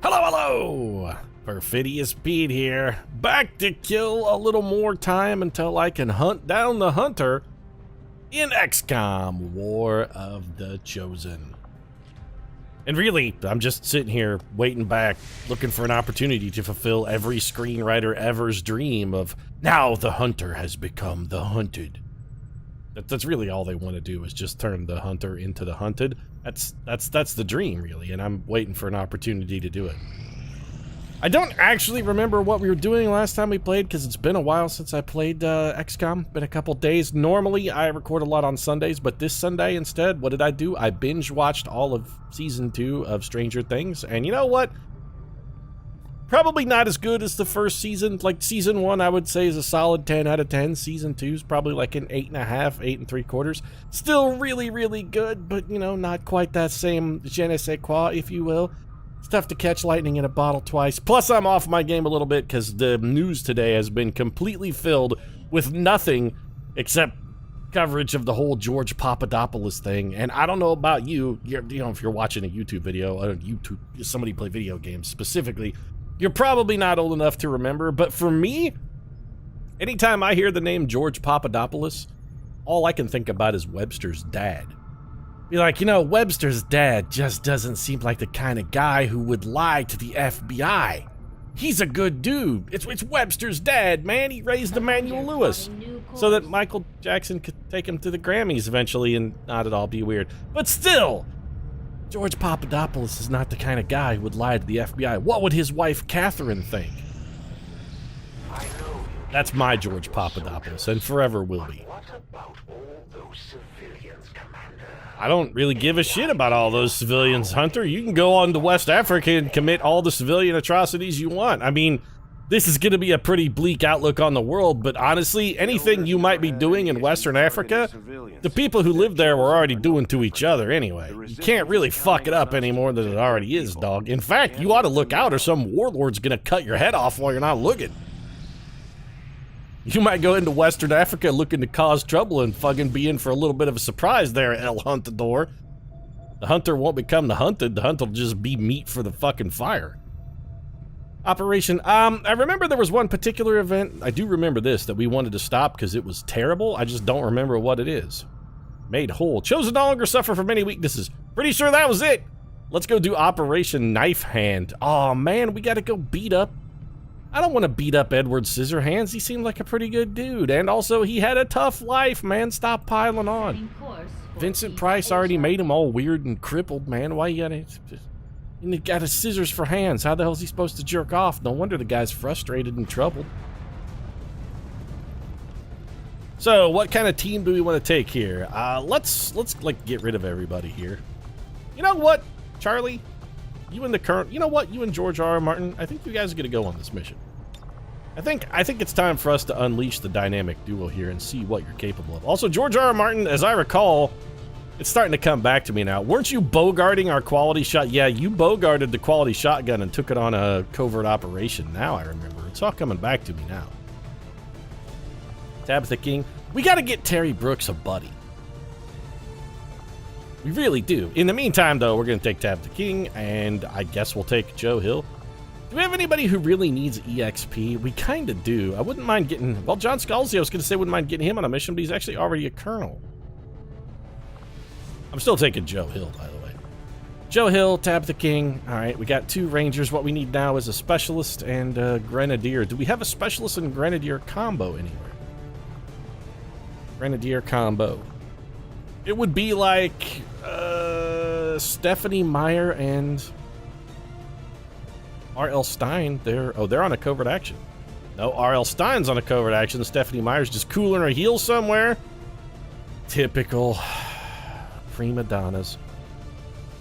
Hello, hello! Perfidious Pete here, back to kill a little more time until I can hunt down the hunter in XCOM, War of the Chosen. And really, I'm just sitting here waiting back, looking for an opportunity to fulfill every screenwriter ever's dream of, now the hunter has become the hunted. That's really all they want to do, is just turn the hunter into the hunted. That's the dream, really, and I'm waiting for an opportunity to do it. I don't actually remember what we were doing last time we played, because it's been a while since I played XCOM. Been a couple days. Normally, I record a lot on Sundays, but this Sunday instead, what did I do? I binge-watched all of Season 2 of Stranger Things, and you know what? Probably not as good as the first season. Like, Season 1, I would say, is a solid 10 out of 10. Season 2 is probably like an 8.5, 8 3/4. Still really, really good, but, you know, not quite that same je ne sais quoi, if you will. It's tough to catch lightning in a bottle twice. Plus, I'm off my game a little bit because the news today has been completely filled with nothing except coverage of the whole George Papadopoulos thing. And I don't know about you, you know, if you're watching a YouTube video, somebody play video games specifically, you're probably not old enough to remember, but for me, anytime I hear the name George Papadopoulos, all I can think about is Webster's dad. Be like, you know, Webster's dad just doesn't seem like the kind of guy who would lie to the FBI. He's a good dude. It's Webster's dad, man. He raised Emmanuel Lewis so that Michael Jackson could take him to the Grammys eventually and not at all be weird. But still, George Papadopoulos is not the kind of guy who would lie to the FBI. What would his wife, Catherine, think? That's my George Papadopoulos, and forever will be. What about all those civilians, Commander? I don't really give a shit about all those civilians, Hunter. You can go on to West Africa and commit all the civilian atrocities you want. I mean, this is going to be a pretty bleak outlook on the world, but honestly, anything you might be doing in Western Africa, the people who live there were already doing to each other anyway. You can't really fuck it up any more than it already is, dog. In fact, you ought to look out or some warlord's going to cut your head off while you're not looking. You might go into Western Africa looking to cause trouble and fucking be in for a little bit of a surprise there, El Huntador. The hunter won't become the hunted, the hunter will just be meat for the fucking fire. Operation, I remember there was one particular event, I do remember this, that we wanted to stop because it was terrible. I just don't remember what it is. Made whole. Chosen no longer suffer from any weaknesses. Pretty sure that was it. Let's go do Operation Knife Hand. Oh man, we gotta go beat up. I don't want to beat up Edward Scissorhands. He seemed like a pretty good dude. And also, he had a tough life, man. Stop piling on. Vincent Price already made him all weird and crippled, man. Why you gotta... And he got his scissors for hands. How the hell is he supposed to jerk off? No wonder the guy's frustrated and troubled. So, what kind of team do we want to take here? Let's like get rid of everybody here. You know what, Charlie? You and the current, you know what? You and George R. R. Martin, I think you guys are gonna go on this mission. I think it's time for us to unleash the dynamic duo here and see what you're capable of. Also, George R. R. Martin, as I recall, it's starting to come back to me now. Weren't you bogarting our quality shot? Yeah, you bogarted the quality shotgun and took it on a covert operation. Now I remember. It's all coming back to me now. Tabitha King. We gotta get Terry Brooks a buddy. We really do. In the meantime, though, we're gonna take Tabitha King, and I guess we'll take Joe Hill. Do we have anybody who really needs EXP? We kinda do. I wouldn't mind getting... Well, John Scalzi, I was gonna say wouldn't mind getting him on a mission, but he's actually already a colonel. I'm still taking Joe Hill, by the way. Joe Hill, Tabitha King. Alright, we got 2 Rangers. What we need now is a Specialist and a Grenadier. Do we have a Specialist and Grenadier combo anywhere? Grenadier combo. It would be like Stephanie Meyer and R.L. Stein. They're on a covert action. No, R.L. Stein's on a covert action. Stephanie Meyer's just cooling her heels somewhere. Typical prima donnas.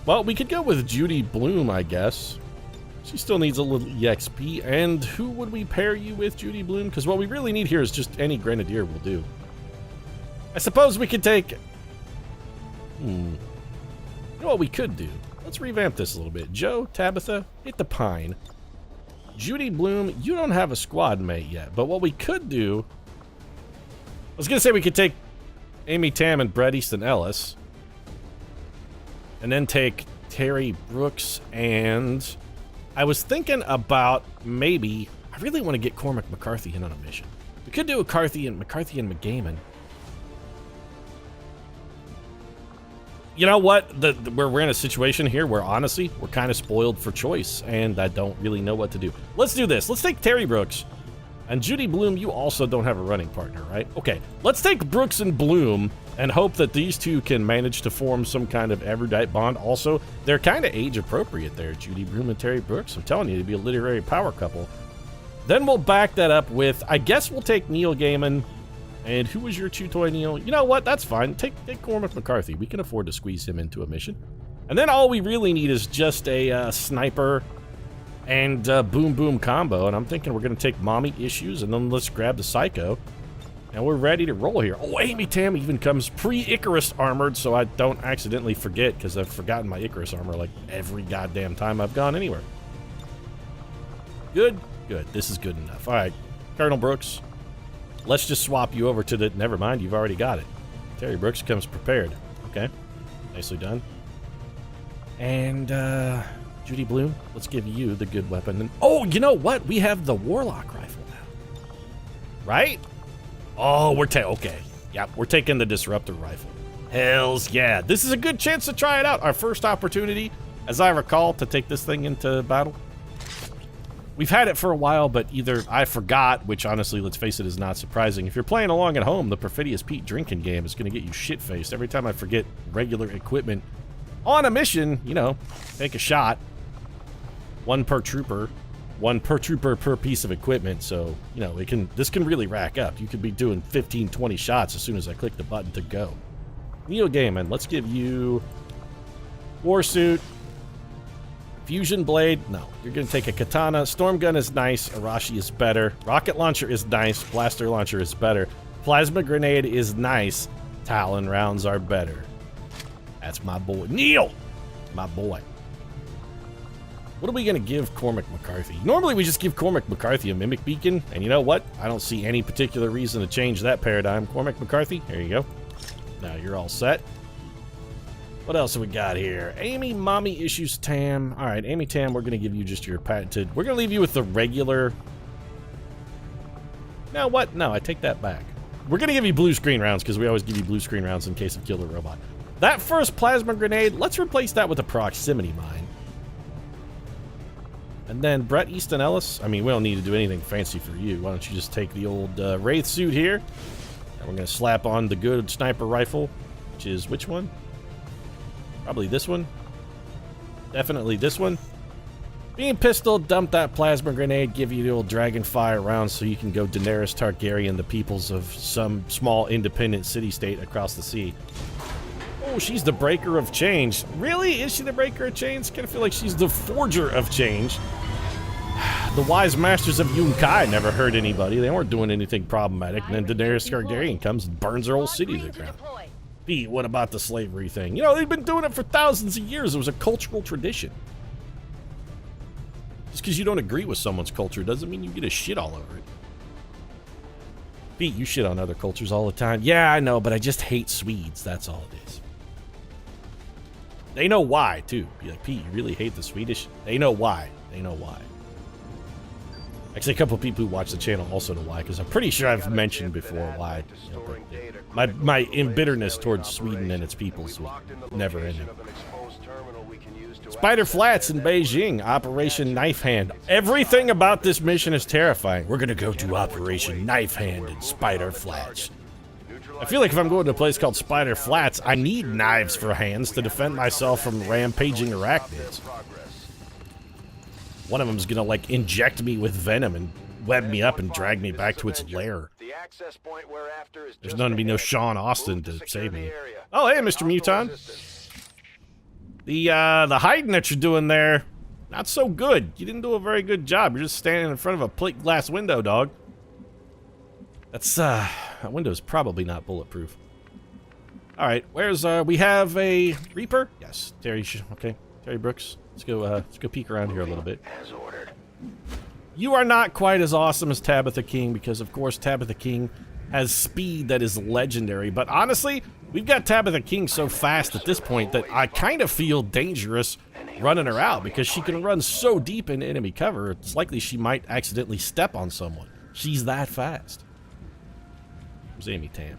Well, we could go with Judy Bloom, I guess. She still needs a little EXP. And who would we pair you with, Judy Bloom? Because what we really need here is just any Grenadier will do. I suppose we could take... You know what we could do? Let's revamp this a little bit. Joe, Tabitha, hit the pine. Judy Bloom, you don't have a squad mate yet, but what we could do... I was gonna say we could take Amy Tam and Bret Easton Ellis. And then take Terry Brooks and... I was thinking about maybe, I really want to get Cormac McCarthy in on a mission. We could do a McCarthy and McGaiman. You know what? We're in a situation here where, honestly, we're kind of spoiled for choice, and I don't really know what to do. Let's do this. Let's take Terry Brooks. And Judy Bloom, you also don't have a running partner, right? Okay, let's take Brooks and Bloom and hope that these two can manage to form some kind of erudite bond. Also, they're kind of age-appropriate there, Judy Bloom and Terry Brooks. I'm telling you, to be a literary power couple. Then we'll back that up with, I guess we'll take Neil Gaiman. And who was your chew toy, Neil? You know what? That's fine. Take Cormac McCarthy. We can afford to squeeze him into a mission. And then all we really need is just a sniper and boom boom combo. And I'm thinking we're going to take Mommy Issues, and then let's grab the Psycho. And we're ready to roll here. Oh, Amy Tam even comes pre-Icarus armored, so I don't accidentally forget, because I've forgotten my Icarus armor like every goddamn time I've gone anywhere. Good. Good. This is good enough. All right. Colonel Brooks. Let's just swap you over to the... Never mind, you've already got it. Terry Brooks comes prepared. Okay. Nicely done. And, Judy Bloom, let's give you the good weapon. And, oh, you know what? We have the Warlock rifle now. Right? Oh, okay. Yep, we're taking the Disruptor rifle. Hells yeah. This is a good chance to try it out. Our first opportunity, as I recall, to take this thing into battle. We've had it for a while, but either I forgot, which honestly, let's face it, is not surprising. If you're playing along at home, the Perfidious Pete drinking game is going to get you shit-faced. Every time I forget regular equipment on a mission, you know, take a shot. One per trooper per piece of equipment, so, you know, this can really rack up. You could be doing 15, 20 shots as soon as I click the button to go. Neil Gaiman, let's give you Warsuit. Fusion Blade, no. You're going to take a Katana. Storm Gun is nice. Arashi is better. Rocket Launcher is nice. Blaster Launcher is better. Plasma Grenade is nice. Talon Rounds are better. That's my boy. Neil! My boy. What are we going to give Cormac McCarthy? Normally we just give Cormac McCarthy a Mimic Beacon, and you know what? I don't see any particular reason to change that paradigm. Cormac McCarthy, here you go. Now you're all set. What else have we got here? Amy, Mommy Issues, Tam. All right, Amy Tam, we're going to give you just your patented... We're going to leave you with the regular... No, what? No, I take that back. We're going to give you blue screen rounds, because we always give you blue screen rounds in case of Killer Robot. That first Plasma Grenade, let's replace that with a Proximity Mine. And then Brett Easton Ellis. I mean, we don't need to do anything fancy for you. Why don't you just take the old Wraith suit here. And we're going to slap on the good sniper rifle, which is which one? Probably this one. Definitely this one. Beam Pistol, dump that Plasma Grenade, give you the old Dragon Fire round so you can go Daenerys Targaryen, the peoples of some small independent city-state across the sea. Oh, she's the breaker of change. Really? Is she the breaker of change? I kind of feel like she's the forger of change. The wise masters of Yunkai never hurt anybody. They weren't doing anything problematic. And then Daenerys Targaryen comes and burns their whole city to the ground. Pete, what about the slavery thing? You know, they've been doing it for thousands of years. It was a cultural tradition. Just because you don't agree with someone's culture doesn't mean you get a shit all over it. Pete, you shit on other cultures all the time. Yeah, I know, but I just hate Swedes. That's all it is. They know why, too. Be like, Pete, you really hate the Swedish? They know why. They know why. Actually, a couple of people who watch the channel also know why, because I'm pretty sure I've mentioned before why. You know, my embitterness towards Sweden and its peoples was never ending. Spider Flats in Beijing, Operation Knife Hand. Everything about this mission is terrifying. We're gonna go to Operation Knife Hand in Spider Flats. I feel like if I'm going to a place called Spider Flats, I need knives for hands to defend myself from rampaging arachnids. One of them's gonna, like, inject me with venom and web me up and drag me back to its lair. There's gonna be no Sean Austin to save me. Oh, hey, Mr. Muton. The hiding that you're doing there, not so good. You didn't do a very good job. You're just standing in front of a plate glass window, dog. That's, that window's probably not bulletproof. Alright, where's, we have a Reaper? Yes, Terry, okay. Terry Brooks. Let's go peek around here a little bit. As ordered. You are not quite as awesome as Tabitha King, because of course Tabitha King has speed that is legendary, but honestly, we've got Tabitha King so fast at this point that I kind of feel dangerous running her out because she can run so deep into enemy cover, it's likely she might accidentally step on someone. She's that fast. Where's Amy Tam?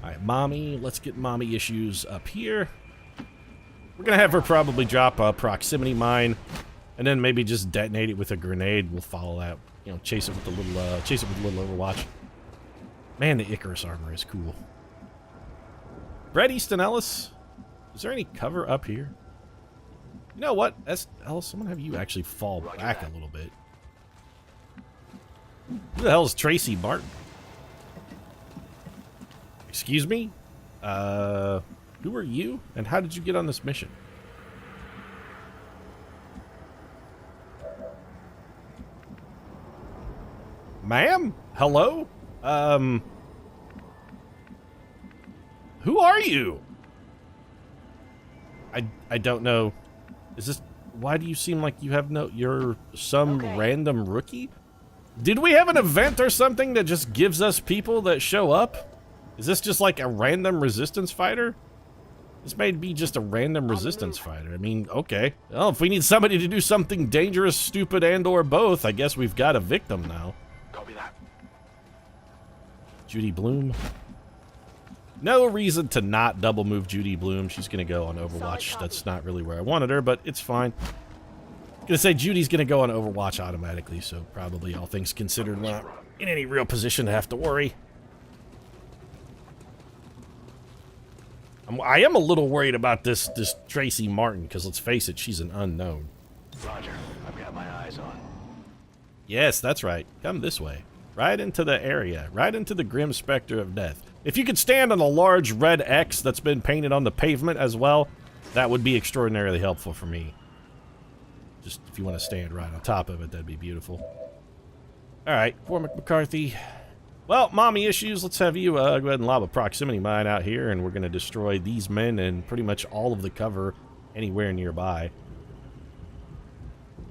Alright, Mommy. Let's get Mommy issues up here. We're going to have her probably drop a proximity mine and then maybe just detonate it with a grenade. We'll follow that. You know, chase it with a little Overwatch. Man, the Icarus armor is cool. Brett Easton Ellis. Is there any cover up here? You know what? Ellis, I'm gonna have you actually fall back a little bit. Who the hell is Tracy Martin? Excuse me? Who are you? And how did you get on this mission? Ma'am? Hello? Who are you? I don't know. Is this... Why do you seem like you have no... You're some random rookie? Did we have an event or something that just gives us people that show up? Is this just like a random resistance fighter? This may be just a random resistance fighter. I mean, okay. Well, if we need somebody to do something dangerous, stupid, and or both, I guess we've got a victim now. Copy that. Judy Bloom. No reason to not double move Judy Bloom. She's going to go on Overwatch. That's not really where I wanted her, but it's fine. I'm going to say Judy's going to go on Overwatch automatically, so probably all things considered, we're not in any real position to have to worry. I am a little worried about this Tracy Martin, because let's face it, she's an unknown. Roger. I've got my eyes on. Yes, that's right. Come this way. Right into the area. Right into the grim specter of death. If you could stand on a large red X that's been painted on the pavement as well, that would be extraordinarily helpful for me. Just if you want to stand right on top of it, that'd be beautiful. Alright, Cormac McCarthy. Well, Mommy issues, let's have you go ahead and lob a proximity mine out here, and we're going to destroy these men and pretty much all of the cover anywhere nearby.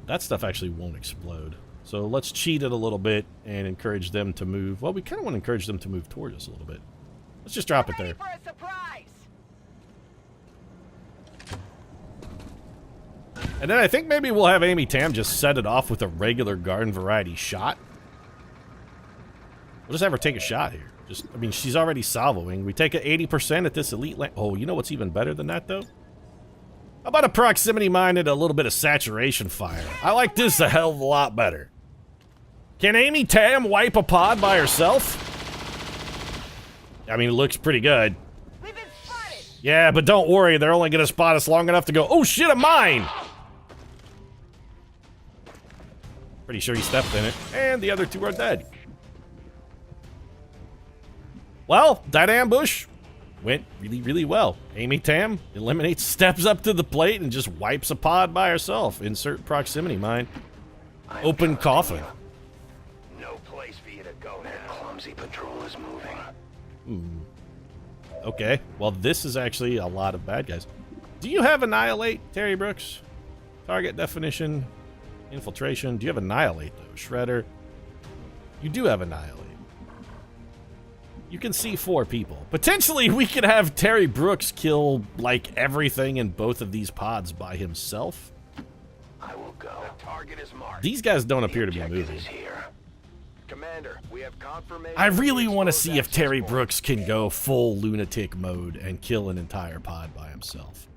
That stuff actually won't explode. So let's cheat it a little bit and encourage them to move. Well, we kind of want to encourage them to move toward us a little bit. Let's just drop it there. For a surprise. And then I think maybe we'll have Amy Tam just set it off with a regular garden variety shot. We'll just have her take a shot here. Just, I mean, she's already salvoing. We take an 80% at this elite land. Oh, you know what's even better than that, though? How about a proximity mine and a little bit of saturation fire? I like this a hell of a lot better. Can Amy Tam wipe a pod by herself? I mean, it looks pretty good. We've been spotted. Yeah, but don't worry. They're only going to spot us long enough to go, oh shit, a mine! Pretty sure he stepped in it. And the other two are dead. Well, that ambush went really, really well. Amy Tam eliminates, steps up to the plate, and just wipes a pod by herself. Insert proximity mine. Open coffin. No place for you to go now. That clumsy patrol is moving. Okay, well, this is actually a lot of bad guys. Do you have Annihilate, Terry Brooks? Target definition, infiltration. Do you have Annihilate, though? Shredder. You do have Annihilate. You can see 4 people. Potentially, we could have Terry Brooks kill, like, everything in both of these pods by himself. I will go. The target is marked. These guys don't appear to be Objective moving. is here. Commander, we have confirmation. I really want to see if Terry Brooks can go full lunatic mode and kill an entire pod by himself.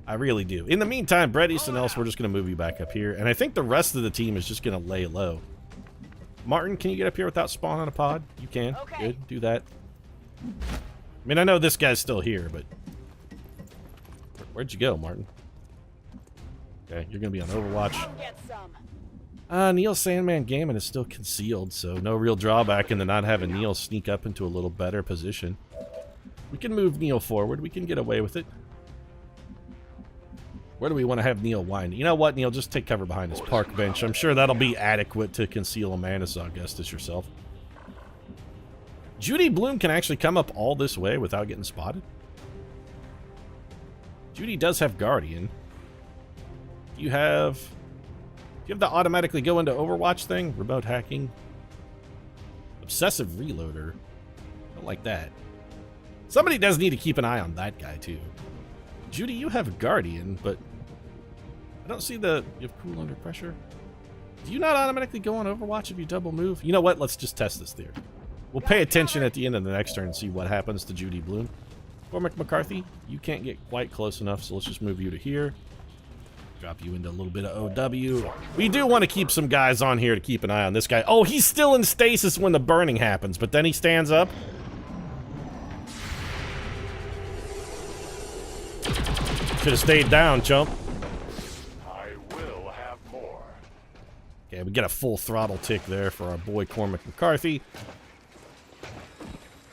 I really do. In the meantime, Brett Easton Ellis, we're just going to move you back up here. And I think the rest of the team is just going to lay low. Martin, can you get up here without spawning a pod? You can. Okay. Good. Do that. I mean, I know this guy's still here, but... Where'd you go, Martin? Okay, you're going to be on Overwatch. Get some. Neil Sandman Gaming is still concealed, so no real drawback into not having Neil sneak up into a little better position. We can move Neil forward. We can get away with it. Where do we want to have Neil wind? You know what, Neil? Just take cover behind this park bench. I'm sure that'll be adequate to conceal a Manus Augustus yourself. Judy Bloom can actually come up all this way without getting spotted. Judy does have Guardian. Do you have the automatically go into Overwatch thing? Remote hacking? Obsessive Reloader. I don't like that. Somebody does need to keep an eye on that guy, too. Judy, you have Guardian, but I don't see the... You have cool under pressure? Do you not automatically go on Overwatch if you double move? You know what? Let's just test this theory. We'll pay attention at the end of the next turn and see what happens to Judy Bloom. Cormac McCarthy, you can't get quite close enough, so let's just move you to here. Drop you into a little bit of OW. We do want to keep some guys on here to keep an eye on this guy. Oh, he's still in stasis when the burning happens, but then he stands up. Should have stayed down, chump. I will have more. Okay, we get a full throttle tick there for our boy Cormac McCarthy.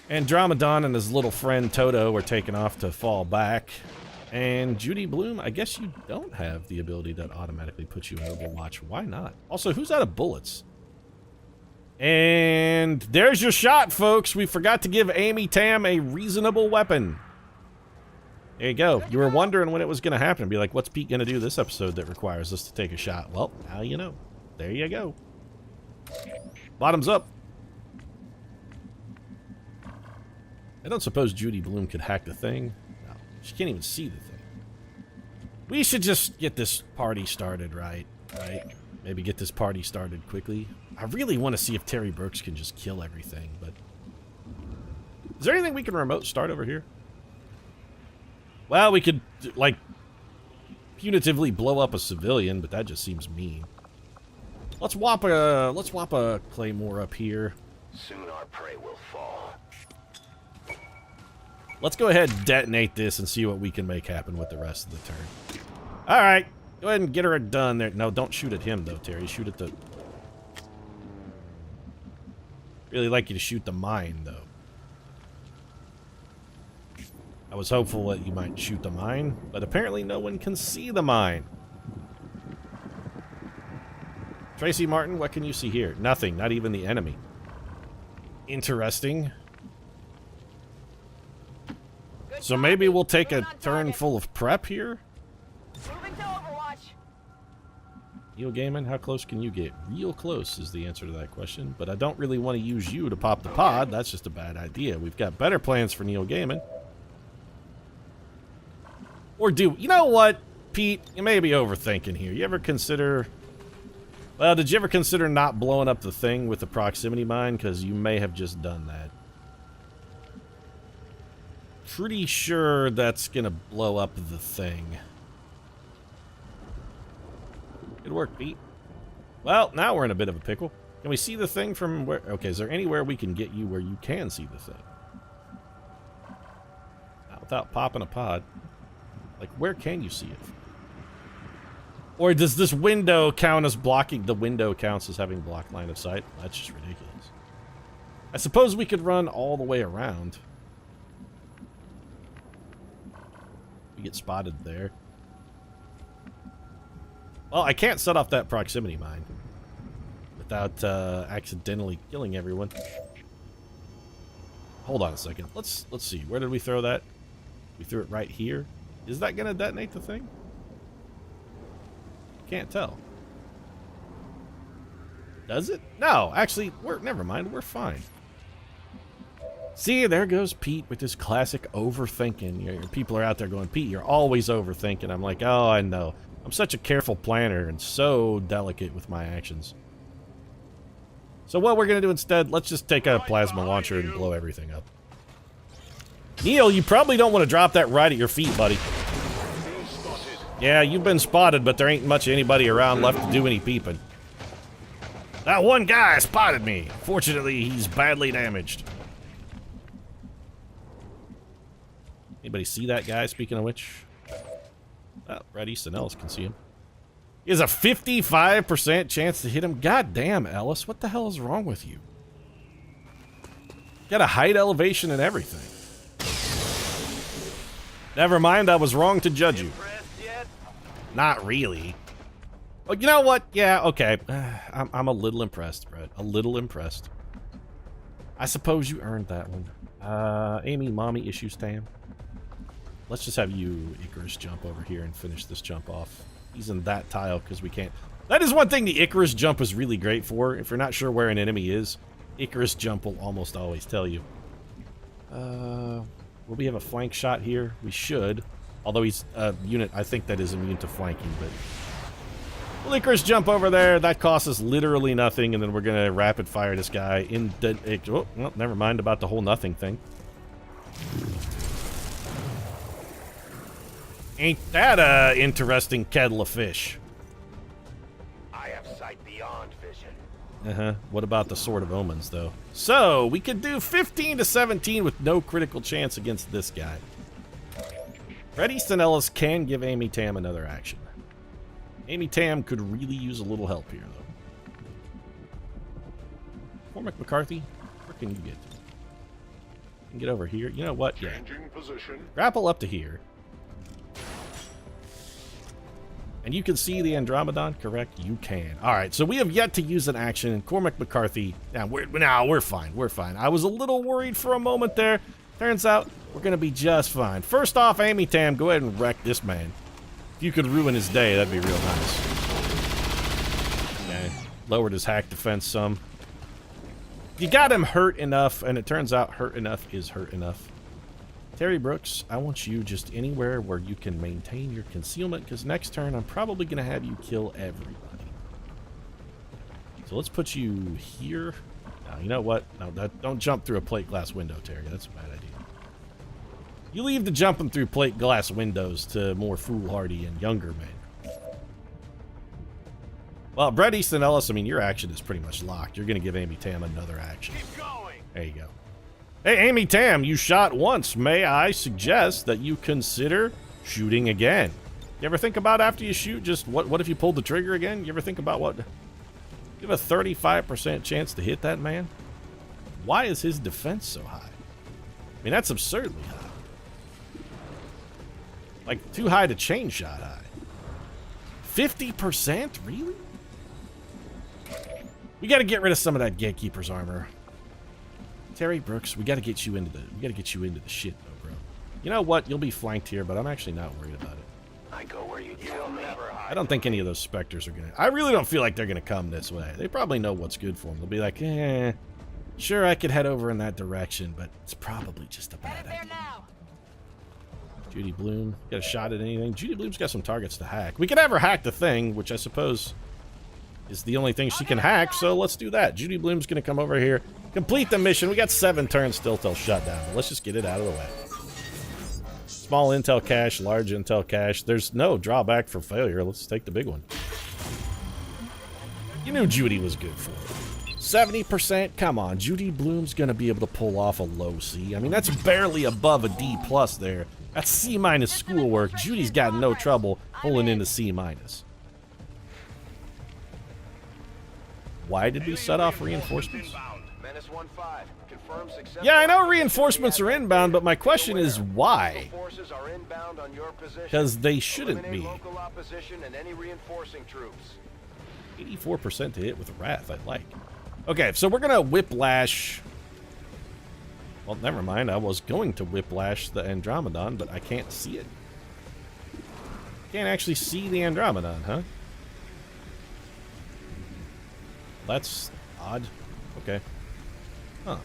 Andromedon and his little friend Toto are taking off to fall back. And Judy Bloom, I guess you don't have the ability that automatically puts you in Overwatch. Why not? Also, who's out of bullets? And there's your shot, folks. We forgot to give Amy Tam a reasonable weapon. There you go. You were wondering when it was going to happen. Be like, what's Pete going to do this episode that requires us to take a shot? Well, now you know. There you go. Bottoms up. I don't suppose Judy Bloom could hack the thing. No, she can't even see the thing. We should just get this party started, right? Maybe get this party started quickly. I really want to see if Terry Burks can just kill everything, but... Is there anything we can remote start over here? Well, we could, like, punitively blow up a civilian, but that just seems mean. Let's whop a claymore up here. Soon our prey will fall. Let's go ahead and detonate this and see what we can make happen with the rest of the turn. Alright, go ahead and get her done there. No, don't shoot at him, though, Terry. Shoot at the... Really like you to shoot the mine, though. I was hopeful that you might shoot the mine, but apparently no one can see the mine. Tracy Martin, what can you see here? Nothing, not even the enemy. Interesting. So maybe we'll take a turn full of prep here? Moving to Overwatch. Neo Gaiman, how close can you get? Real close is the answer to that question, but I don't really want to use you to pop the pod. That's just a bad idea. We've got better plans for Neo Gaiman. Or do... You know what, Pete? You may be overthinking here. You ever consider... Well, did you ever consider not blowing up the thing with the proximity mine? Because you may have just done that. Pretty sure that's going to blow up the thing. Good work, Pete. Well, now we're in a bit of a pickle. Can we see the thing from where... Okay, is there anywhere we can get you where you can see the thing? Not without popping a pod. Like, where can you see it? Or does this window count as blocking? The window counts as having blocked line of sight? That's just ridiculous. I suppose we could run all the way around. We get spotted there. Well, I can't set off that proximity mine without accidentally killing everyone. Hold on a second. Let's see. Where did we throw that? We threw it right here. Is that going to detonate the thing? Can't tell. Does it? No, actually, never mind. We're fine. See, there goes Pete with his classic overthinking. Your people are out there going, Pete, you're always overthinking. I'm like, oh, I know. I'm such a careful planner and so delicate with my actions. So what we're going to do instead, let's just take a plasma launcher and blow everything up. Neil, you probably don't want to drop that right at your feet, buddy. Yeah, you've been spotted, but there ain't much anybody around left to do any peeping. That one guy spotted me. Fortunately, he's badly damaged. Anybody see that guy, speaking of which? Oh, Brad Easton Ellis can see him. He has a 55% chance to hit him. God damn, Ellis, what the hell is wrong with you? Got a height elevation and everything. Never mind, I was wrong to judge you. Not really. Oh, you know what? Yeah, okay. I'm a little impressed, Brett. A little impressed. I suppose you earned that one. Amy, mommy issues, Tam. Let's just have you, Icarus, jump over here and finish this jump off. He's in that tile because we can't... That is one thing the Icarus jump is really great for. If you're not sure where an enemy is, Icarus jump will almost always tell you. Will we have a flank shot here? We should. Although he's a unit, I think that is immune to flanking, but Licorice jump over there. That costs us literally nothing, and then we're gonna rapid fire this guy in the. Oh, well, never mind about the whole nothing thing. Ain't that a interesting kettle of fish? I have sight beyond vision. Uh-huh. What about the Sword of Omens, though? So, we could do 15 to 17 with no critical chance against this guy. Fred Easton Ellis can give Amy Tam another action. Amy Tam could really use a little help here, though. Cormac McCarthy, where can you get? You can get over here. You know what? Yeah. Grapple up to here. And you can see the Andromedon, correct? You can. All right, so we have yet to use an action. And Cormac McCarthy, we're fine. We're fine. I was a little worried for a moment there. Turns out we're going to be just fine. First off, Amy Tam, go ahead and wreck this man. If you could ruin his day, that'd be real nice. Okay, lowered his hack defense some. You got him hurt enough, and it turns out hurt enough is hurt enough. Terry Brooks, I want you just anywhere where you can maintain your concealment, because next turn I'm probably going to have you kill everybody. So let's put you here. Now, you know what? No, don't jump through a plate glass window, Terry. That's a bad idea. You leave the jumping through plate glass windows to more foolhardy and younger men. Well, Brett Easton Ellis, I mean, your action is pretty much locked. You're going to give Amy Tam another action. Keep going. There you go. Hey, Amy Tam, you shot once. May I suggest that you consider shooting again? You ever think about after you shoot, just what if you pulled the trigger again? You ever think about what? You have a 35% chance to hit that man? Why is his defense so high? I mean, that's absurdly high. Like, too high to chain shot high. 50%? Really? We got to get rid of some of that Gatekeeper's armor. Terry Brooks, we got to get you into the shit, though, bro. You know what? You'll be flanked here, but I'm actually not worried about it. I go where you tell me. I don't think any of those specters are gonna. I really don't feel like they're gonna come this way. They probably know what's good for them. They'll be like, sure, I could head over in that direction, but it's probably just a bad idea. Judy Bloom, got a shot at anything? Judy Bloom's got some targets to hack. We could have her hack the thing, which I suppose is the only thing she can hack, so let's do that. Judy Bloom's gonna come over here, complete the mission. We got 7 turns still till shutdown, but let's just get it out of the way. Small intel cache, large intel cache. There's no drawback for failure. Let's take the big one. You knew Judy was good for it. 70%? Come on, Judy Bloom's gonna be able to pull off a low C. I mean, that's barely above a D+ there. That's C- schoolwork. Judy's got no trouble pulling into C-. Why did we set off reinforcements? Yeah, I know reinforcements are inbound, but my question is why? Because they shouldn't be. 84% to hit with Wrath, I like. Okay, so we're gonna Whiplash. Well, never mind. I was going to Whiplash the Andromedon, but I can't see it. Can't actually see the Andromedon, huh? That's odd. Okay. Huh.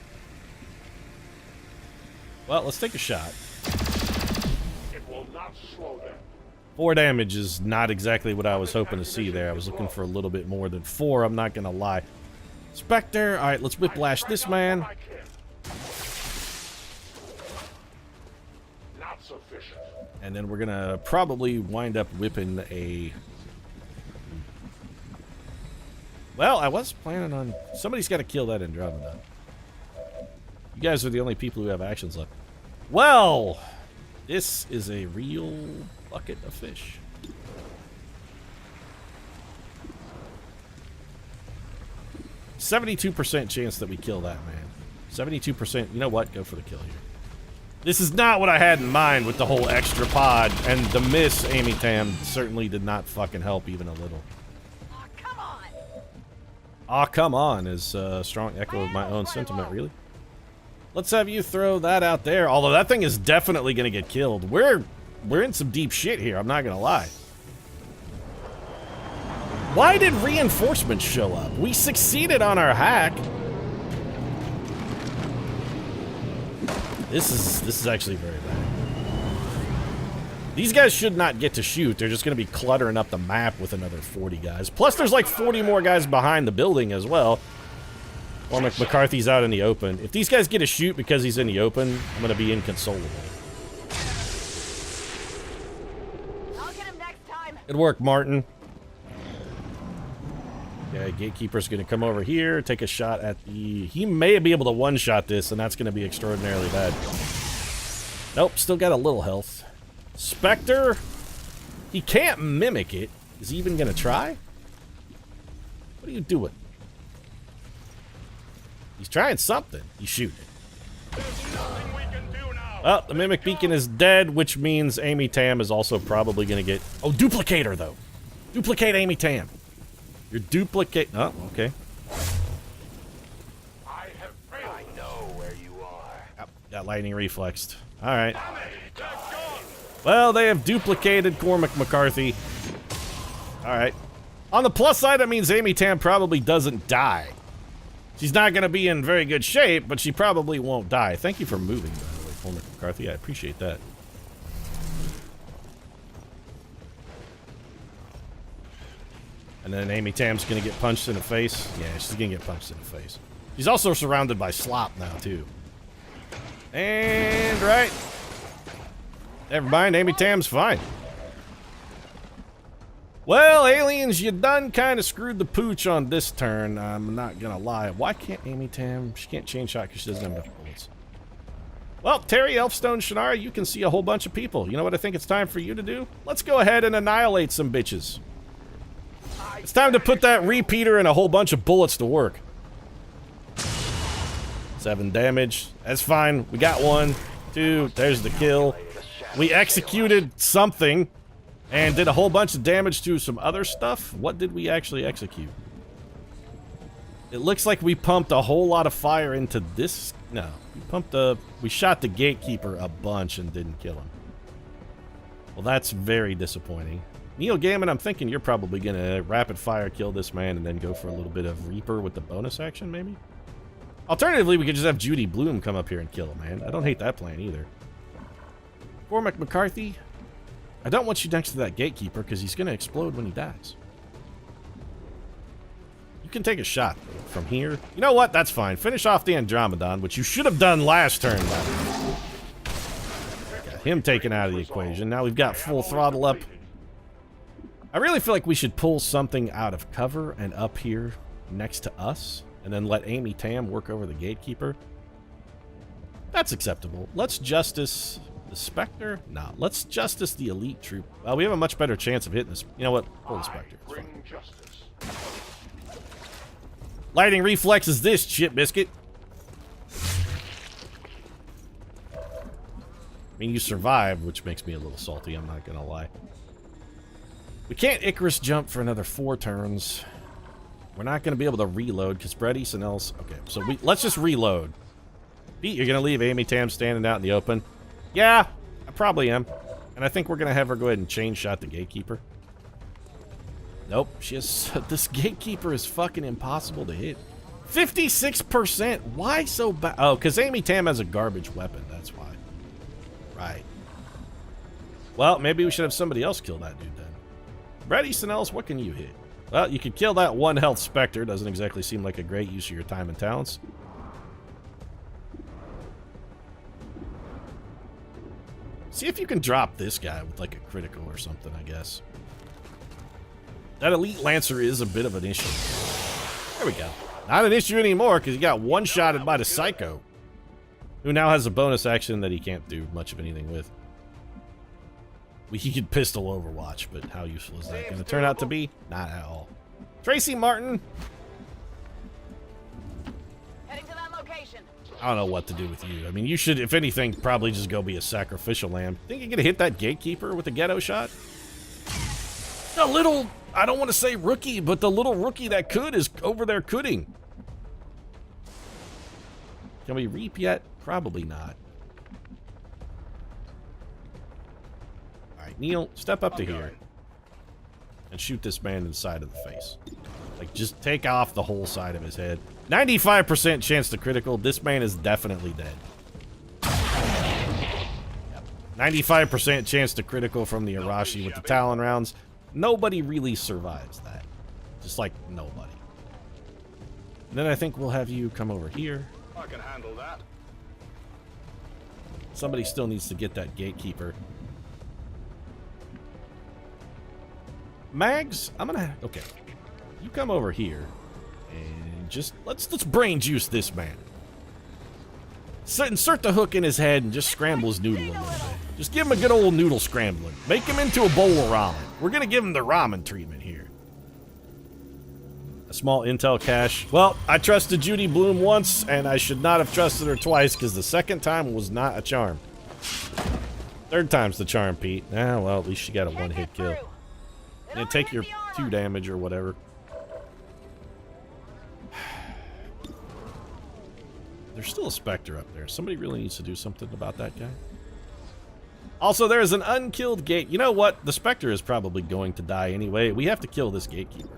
Well, let's take a shot. It will not slow them. 4 damage is not exactly what I was hoping to see there. I was looking for a little bit more than 4, I'm not gonna lie. Spectre, alright, let's Whiplash this man. Not sufficient. And then we're gonna probably wind up whipping a... Well, I was planning on... Somebody's got to kill that Andromeda. You guys are the only people who have actions left. Well, this is a real bucket of fish. %72% chance that we kill that man. 72%. You know what? Go for the kill here. This is not what I had in mind with the whole extra pod, and the miss, Amy Tam, certainly did not fucking help even a little. Aw, come on is a strong echo of my own sentiment, really. Let's have you throw that out there, although that thing is definitely going to get killed. We're in some deep shit here, I'm not going to lie. Why did reinforcements show up? We succeeded on our hack. This is actually very bad. These guys should not get to shoot. They're just going to be cluttering up the map with another 40 guys. Plus, there's like 40 more guys behind the building as well. Cormac McCarthy's out in the open. If these guys get to shoot because he's in the open, I'm going to be inconsolable. I'll get him next time. Good work, Martin. Yeah, Gatekeeper's going to come over here, take a shot at the... He may be able to one-shot this, and that's going to be extraordinarily bad. Nope, still got a little health. Spectre? He can't mimic it. Is he even going to try? What are you doing? He's trying something. He's shooting. Well, the Mimic Beacon is dead, which means Amy Tam is also probably going to get... Oh, duplicate her, though. Duplicate Amy Tam. You're duplicate... Oh, okay. I know where you are. Oh, got lightning reflexed. All right. Well, they have duplicated Cormac McCarthy. All right. On the plus side, that means Amy Tam probably doesn't die. She's not going to be in very good shape, but she probably won't die. Thank you for moving, by the way, Cormac McCarthy. I appreciate that. And then Amy Tam's going to get punched in the face. Yeah, she's going to get punched in the face. She's also surrounded by slop now, too. And right. Never mind, Amy Tam's fine. Well, aliens, you done kind of screwed the pooch on this turn. I'm not going to lie. Why can't Amy Tam... She can't chain shot because she doesn't have enough bullets. Well, Terry, Elfstone, Shannara, you can see a whole bunch of people. You know what I think it's time for you to do? Let's go ahead and annihilate some bitches. It's time to put that repeater and a whole bunch of bullets to work. 7 damage. That's fine. We got 1, 2. There's the kill. We executed something and did a whole bunch of damage to some other stuff. What did we actually execute? It looks like we pumped a whole lot of fire into this. No, we shot the Gatekeeper a bunch and didn't kill him. Well, that's very disappointing. Neil Gaiman, I'm thinking you're probably going to rapid fire kill this man and then go for a little bit of Reaper with the bonus action, maybe? Alternatively, we could just have Judy Bloom come up here and kill him, man. I don't hate that plan either. Cormac McCarthy, I don't want you next to that Gatekeeper because he's going to explode when he dies. You can take a shot from here. You know what? That's fine. Finish off the Andromedon, which you should have done last turn. Got him taken out of the equation. Now we've got full throttle up. I really feel like we should pull something out of cover and up here next to us, and then let Amy Tam work over the Gatekeeper. That's acceptable. Let's justice the Spectre. No, let's justice the elite troop. Well, we have a much better chance of hitting this. You know what? Pull the Spectre. It's fine. Lightning reflex is this, shit biscuit. I mean, you survived, which makes me a little salty, I'm not gonna lie. We can't Icarus jump for another 4 turns. We're not going to be able to reload because Brett Easton else. Okay, so let's just reload. Pete, you're going to leave Amy Tam standing out in the open? Yeah, I probably am. And I think we're going to have her go ahead and chain shot the Gatekeeper. Nope, she has... This Gatekeeper is fucking impossible to hit. 56%? Why so bad? Oh, because Amy Tam has a garbage weapon. That's why. Right. Well, maybe we should have somebody else kill that dude then. Brett Easton Ellis, what can you hit? Well, you could kill that 1 health Spectre. Doesn't exactly seem like a great use of your time and talents. See if you can drop this guy with like a critical or something, I guess. That Elite Lancer is a bit of an issue. There we go. Not an issue anymore because he got one-shotted by the Psycho, who now has a bonus action that he can't do much of anything with. He could pistol Overwatch, but how useful is that going to turn out to be? Not at all. Tracy Martin. Heading to that location. I don't know what to do with you. I mean, you should, if anything, probably just go be a sacrificial lamb. Think you're going to hit that Gatekeeper with a ghetto shot? The little, I don't want to say rookie, but the little rookie that could is over there cooking. Can we reap yet? Probably not. Neil, step up to here and shoot this man in the side of the face. Like, just take off the whole side of his head. 95% chance to critical. This man is definitely dead. Yep. 95% chance to critical from the Arashi with the Talon rounds. Nobody really survives that. Just like nobody. And then I think we'll have you come over here. I can handle that. Somebody still needs to get that gatekeeper. Mags, I'm gonna... Okay. You come over here. And just... Let's brain juice this man. So insert the hook in his head and just scramble his noodle a little bit. Just give him a good old noodle scrambling. Make him into a bowl of ramen. We're gonna give him the ramen treatment here. A small intel cache. Well, I trusted Judy Bloom once, and I should not have trusted her twice, because the second time was not a charm. Third time's the charm, Pete. Ah, well, at least she got a one-hit kill. And take your 2 damage or whatever. There's still a Spectre up there. Somebody really needs to do something about that guy. Also, there is an unkilled gate. You know what? The Spectre is probably going to die anyway. We have to kill this gatekeeper.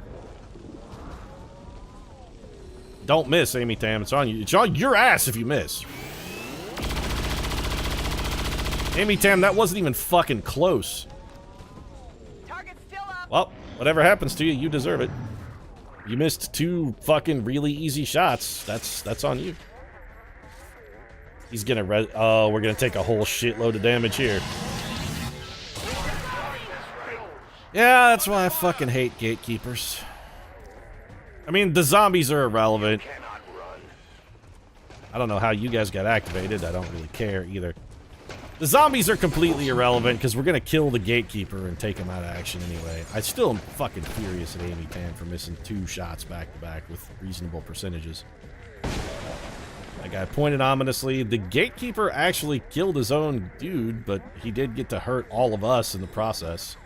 Don't miss, Amy Tam. It's on you. It's on your ass if you miss. Amy Tam, that wasn't even fucking close. Target's still up. Well, whatever happens to you, you deserve it. You missed 2 fucking really easy shots. That's on you. He's gonna oh, we're gonna take a whole shitload of damage here. Yeah, that's why I fucking hate gatekeepers. I mean, the zombies are irrelevant. I don't know how you guys got activated. I don't really care either. The zombies are completely irrelevant because we're gonna kill the gatekeeper and take him out of action anyway. I still am fucking furious at Amy Tan for missing 2 shots back to back with reasonable percentages. That guy pointed ominously. The gatekeeper actually killed his own dude, but he did get to hurt all of us in the process.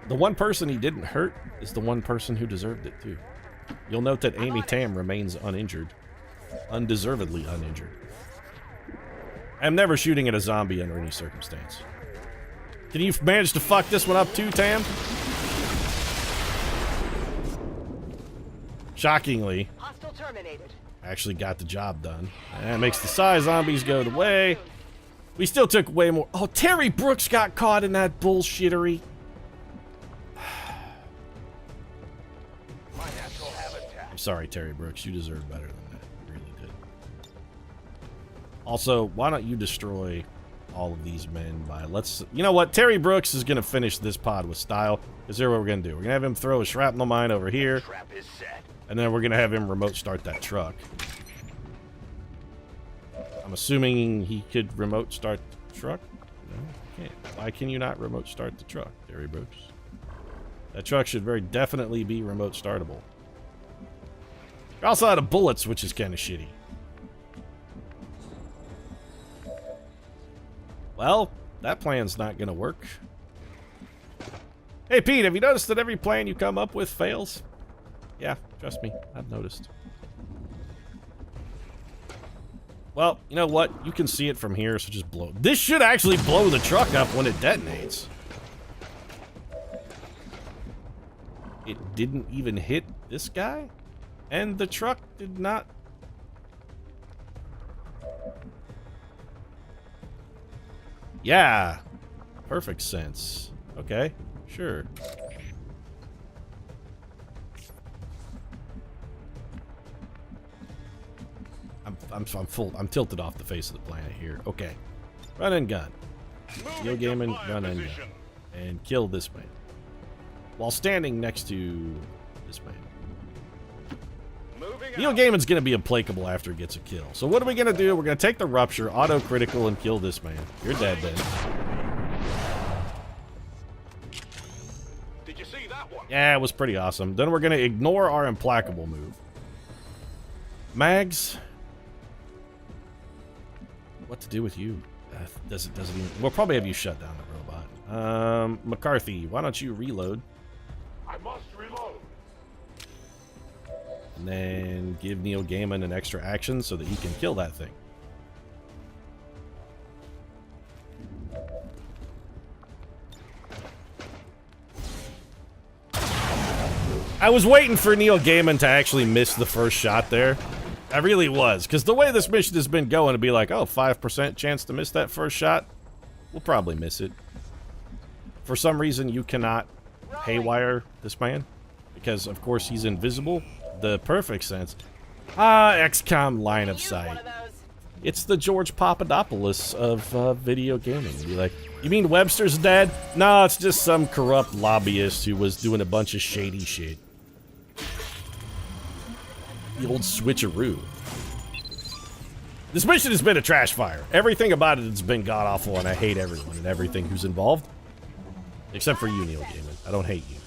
The one person he didn't hurt is the one person who deserved it too. You'll note that Amy Tam remains uninjured. Undeservedly uninjured. I'm never shooting at a zombie under any circumstance. Can you manage to fuck this one up too, Tam? Shockingly, Hostile terminated. actually got the job done. That makes the Psy zombies go away. We still took way more. Oh, Terry Brooks got caught in that bullshittery. I'm sorry, Terry Brooks. You deserve better than that. You really did. Also, why don't you destroy all of these men by... You know what? Terry Brooks is going to finish this pod with style. Because here's what we're going to do. We're going to have him throw a shrapnel mine over here. Trap is set. And then we're going to have him remote start that truck. I'm assuming he could remote start the truck? No, he can't. Why can you not remote start the truck, Terry Brooks? That truck should very definitely be remote startable. You're also out of bullets, which is kind of shitty. Well, that plan's not going to work. Hey, Pete, have you noticed that every plan you come up with fails? Yeah, trust me, I've noticed. Well, you know what? You can see it from here, so just blow. This should actually blow the truck up when it detonates. It didn't even hit this guy? And the truck did not... Yeah. Perfect sense. Okay, sure. I'm tilted off the face of the planet here. Okay. Run and gun. Neil Gaiman, run and gun. And kill this man. While standing next to this man. Neil Gaiman's gonna be implacable after he gets a kill. So what are we gonna do? We're gonna take the rupture, auto-critical, and kill this man. You're dead then. Did you see that one? Yeah, it was pretty awesome. Then we're gonna ignore our implacable move. Mags. What to do with you? Doesn't even... We'll probably have you shut down the robot. McCarthy, why don't you reload? I must reload. And then give Neil Gaiman an extra action so that he can kill that thing. I was waiting for Neil Gaiman to actually miss the first shot there. I really was, because the way this mission has been going to be like, oh, 5% chance to miss that first shot. We'll probably miss it. For some reason, you cannot haywire this man, because of course he's invisible. The perfect sense. XCOM line of sight. It's the George Papadopoulos of video gaming. Be like, you mean Webster's dead? No, it's just some corrupt lobbyist who was doing a bunch of shady shit. The old switcheroo. This mission has been a trash fire. Everything about it has been god-awful, and I hate everyone and everything who's involved. Except for you, Neil Gaiman. I don't hate you.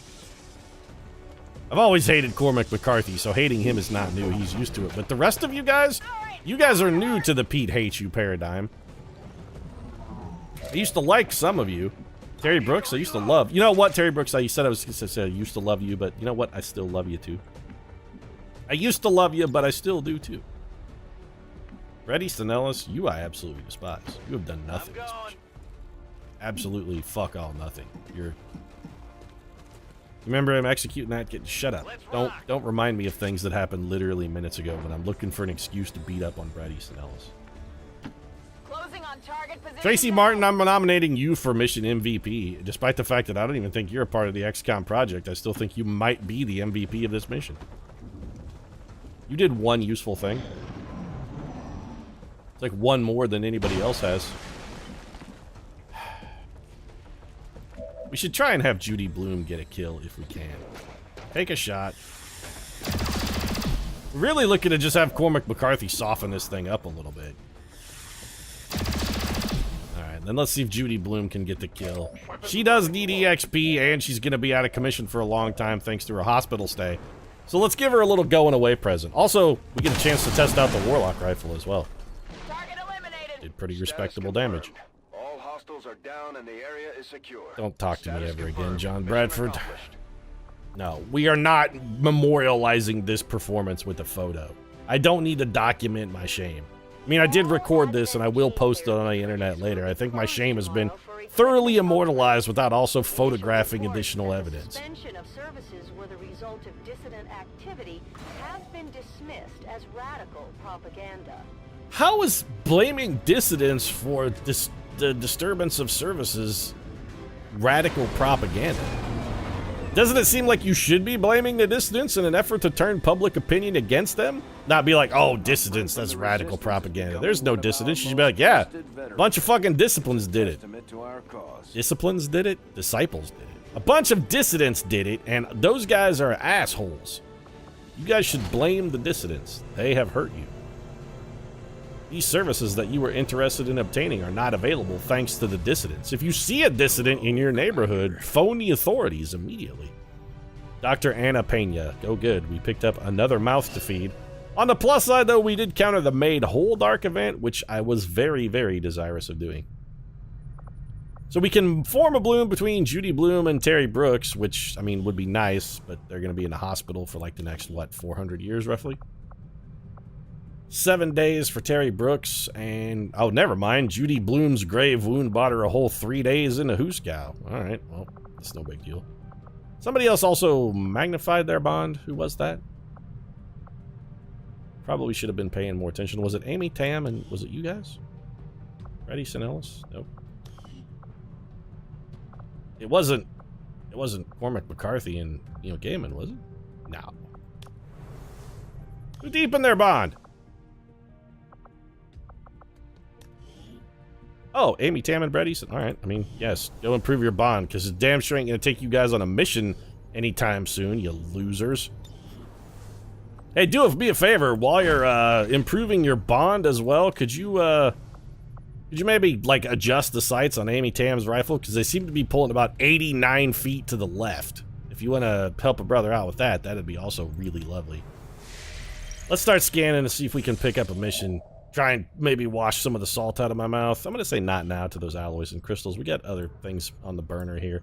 I've always hated Cormac McCarthy, so hating him is not new. He's used to it. But the rest of you guys are new to the Pete hates you paradigm. I used to like some of you. Terry Brooks, I used to love. You know what, Terry Brooks, I said I used to love you, but you know what? I still love you too. I used to love you, but I still do too. Reddy Stanellis, you I absolutely despise. You have done nothing. Absolutely fuck all nothing. You're... Remember him executing that? Shut up. Don't remind me of things that happened literally minutes ago when I'm looking for an excuse to beat up on Brady Stanellis. Closing on target position. Tracy Martin, I'm nominating you for mission MVP. Despite the fact that I don't even think you're a part of the XCOM project, I still think you might be the MVP of this mission. You did one useful thing. It's like one more than anybody else has. We should try and have Judy Blume get a kill if we can. Take a shot. Really looking to just have Cormac McCarthy soften this thing up a little bit. Alright, then let's see if Judy Blume can get the kill. She does need EXP, and she's going to be out of commission for a long time thanks to her hospital stay. So let's give her a little going away present. Also, we get a chance to test out the Warlock rifle as well. Target eliminated. Did pretty respectable damage. All hostiles are down and the area is secure. Don't talk to me ever again, John Bradford. No, we are not memorializing this performance with a photo. I don't need to document my shame. I mean, I did record this and I will post it on the internet later. I think my shame has been thoroughly immortalized without also photographing additional evidence. Suspension of services were the result of dissident activity has been dismissed as radical propaganda. How is blaming dissidents for the disturbance of services radical propaganda? Doesn't it seem like you should be blaming the dissidents in an effort to turn public opinion against them? Not be like, oh, dissidents, that's radical propaganda. There's no dissidents. You should be like, yeah, a bunch of fucking disciplines did it. Disciplines did it? Disciples did it. A bunch of dissidents did it, and those guys are assholes. You guys should blame the dissidents. They have hurt you. These services that you were interested in obtaining are not available thanks to the dissidents. If you see a dissident in your neighborhood, phone the authorities immediately. Dr. Anna Pena, go good. We picked up another mouth to feed. On the plus side, though, we did counter the Made Whole Dark event, which I was very, very desirous of doing. So we can form a bloom between Judy Blume and Terry Brooks, which, I mean, would be nice, but they're going to be in the hospital for like the next, what, 400 years, roughly? 7 days for Terry Brooks, and, oh, never mind, Judy Blume's grave wound bought her a whole 3 days in a Hooskow. Alright, well, that's no big deal. Somebody else also magnified their bond. Who was that? Probably should have been paying more attention. Was it Amy Tam, and was it you guys? Reddy Stanellis? Nope. It wasn't Cormac McCarthy and Neil Gaiman, was it? No. Who deepened their bond? Oh, Amy Tam and Brett Easton. All right. I mean, yes, go improve your bond, because it's damn sure ain't going to take you guys on a mission anytime soon, you losers. Hey, do me a favor. While you're improving your bond as well, could you maybe, like, adjust the sights on Amy Tam's rifle? Because they seem to be pulling about 89 feet to the left. If you want to help a brother out with that, that'd be also really lovely. Let's start scanning to see if we can pick up a mission. Try and maybe wash some of the salt out of my mouth. I'm going to say not now to those alloys and crystals. We got other things on the burner here.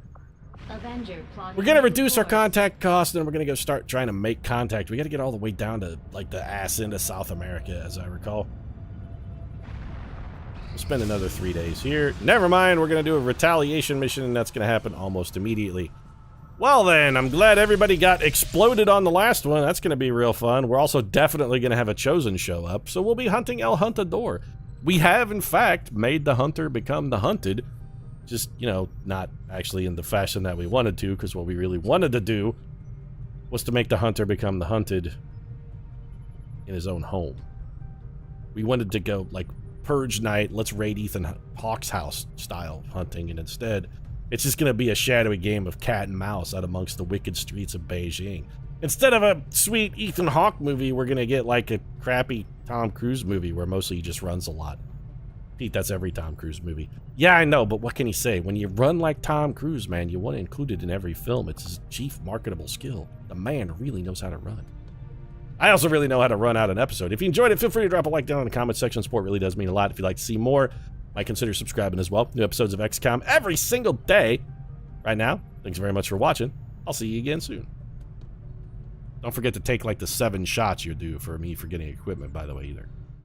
We're going to reduce our contact costs, and then we're going to go start trying to make contact. We got to get all the way down to, like, the ass end of South America, as I recall. We'll spend another 3 days here. Never mind, we're going to do a retaliation mission, and that's going to happen almost immediately. Well then, I'm glad everybody got exploded on the last one. That's going to be real fun. We're also definitely going to have a Chosen show up, so we'll be hunting El Huntador. We have, in fact, made the hunter become the hunted. Just, you know, not actually in the fashion that we wanted to, because what we really wanted to do was to make the hunter become the hunted in his own home. We wanted to go, like, Purge Night, let's raid Ethan Hawke's house style hunting, and instead, it's just going to be a shadowy game of cat and mouse out amongst the wicked streets of Beijing. Instead of a sweet Ethan Hawke movie, we're going to get, like, a crappy Tom Cruise movie where mostly he just runs a lot. Pete, that's every Tom Cruise movie. Yeah, I know, but what can he say? When you run like Tom Cruise, man, you want to include it in every film. It's his chief marketable skill. The man really knows how to run. I also really know how to run out an episode. If you enjoyed it, feel free to drop a like down in the comment section. Support really does mean a lot. If you'd like to see more, might consider subscribing as well. New episodes of XCOM every single day. Right now, thanks very much for watching. I'll see you again soon. Don't forget to take like the 7 shots you do for me for getting equipment, by the way, either.